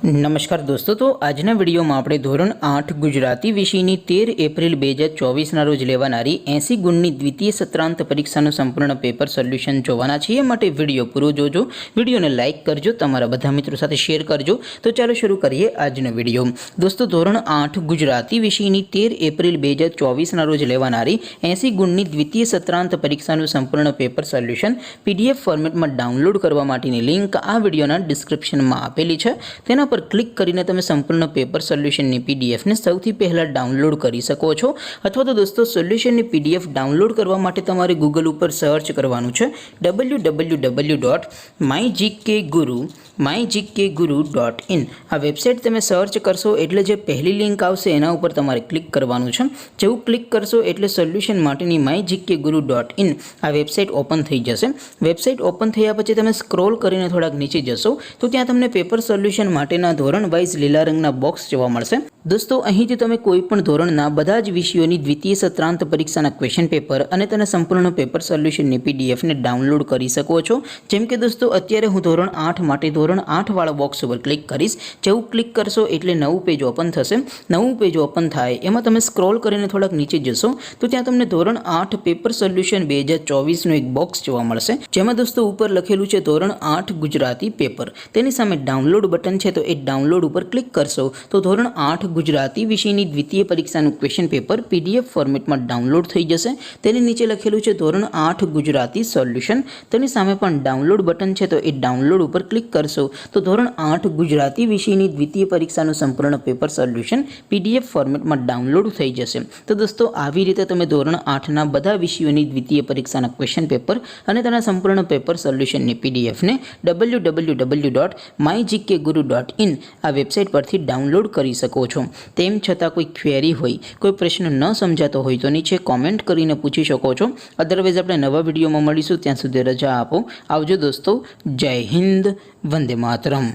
नमस्कार दोस्तों, तो आजना विडियो में आपणे धोरण 8 गुजराती विषयनी 13 एप्रिल 2024 ना रोज लेवानारी 80 गुणनी द्वितीय सत्रांत परीक्षाનું संपूर्ण पेपर सोल्यूशन जोवाना छीए। माटे विडियो पूरो जोजो, विडियोने लाइक करजो, तमारा बधा मित्रों साथे शेर करजो। तो चालो शुरू करिए आजनो विडियो। दोस्तों, धोरण 8 गुजराती विषयनी 13 एप्रिल 2024 ना रोज लेवानारी 80 गुणनी द्वितीय सत्रांत परीक्षाનું संपूर्ण पेपर सोल्यूशन पीडीएफ फॉर्मेट में डाउनलॉड करवा माटेनी लिंक आ विडियोना डिस्क्रिप्शन में आपेली छे। तेना पर क्लिक करीने तमे संपूर्ण पेपर सोल्यूशननी पीडीएफ ने सौथी पहला डाउनलॉड करी सको छो। अथवा तो दोस्तों, सोल्यूशननी पीडीएफ डाउनलॉड करवा माटे तमारे गूगल पर सर्च करवानुं छे www.mygkguru.in। आ वेबसाइट तमे सर्च करशो एटले जे पहली लिंक आवशे एना उपर तमारे क्लिक करवानुं छे। जेवुं क्लिक करशो एटले सोल्यूशन माटेनी mygkguru.in आ वेबसाइट ओपन थई जशे। वेबसाइट ओपन थया पछी तमे स्क्रॉल करीने थोड़ाक नीचे जशो तो त्यां तमने पेपर सोल्यूशन माटेना धोरण वाइज लीला रंगना बॉक्स जोवा मळशे। दोस्तों, અહીંથી તમે કોઈપણ ધોરણના બધા જ વિષયોની દ્વિતીય સત્રાંત પરીક્ષાના ક્વેશ્ચન પેપર અને તેના સંપૂર્ણ પેપર સોલ્યુશનની પીડીએફને ડાઉનલોડ કરી શકો છો। જેમ કે દોસ્તો, અત્યારે હું ધોરણ 8 માટે ધોરણ 8 વાળા બોક્સ ઉપર ક્લિક કરીશ। જેવું ક્લિક કરશો એટલે નવું પેજ ઓપન થશે। નવું પેજ ઓપન થાય એમાં તમે સ્ક્રોલ કરીને થોડાક નીચે જશો તો ત્યાં તમને ધોરણ 8 પેપર સોલ્યુશન 2024 નું એક બોક્સ જોવા મળશે, જેમાં દોસ્તો ઉપર લખેલું છે ધોરણ 8 ગુજરાતી પેપર। તેની સામે ડાઉનલોડ બટન છે, તો એ ડાઉનલોડ ઉપર क्लिक करशो तो धोरण 8 गुजराती विषयनी द्वितीय परीक्षाનું क्वेश्चन पेपर पीडीएफ फॉर्मेट में डाउनलॉड थई जशे। तेनी नीचे लखेलुं छे धोरण 8 गुजराती सोल्यूशन। तेनी सामे पण डाउनलॉड बटन छे, तो ए डाउनलॉड पर क्लिक करशो तो धोरण 8 गुजराती विषयनी द्वितीय परीक्षाનું संपूर्ण पेपर सोल्यूशन पीडीएफ फॉर्मेट में डाउनलॉड थई जशे। तो दोस्तों, આવી રીતે તમે ધોરણ 8 ના બધા વિષયોની દ્વિતીય પરીક્ષાના ક્વેશ્ચન પેપર અને તેના સંપૂર્ણ પેપર સોલ્યુશનની પીડીએફ ને www.mygkguru.in आ वेबसाइट परथी डाउनलॉड करी सको छो। तेम छतां कोई क्वेरी होय, कोई प्रश्न न समजातो होय तो नीचे कॉमेंट करीने पूछी शको छो। अदरवाइज आपणे नवा विडियोमां मळीशुं, त्यां सुधी रजा आपो। आवजो दोस्तों। जय हिंद, वंदे मातरम।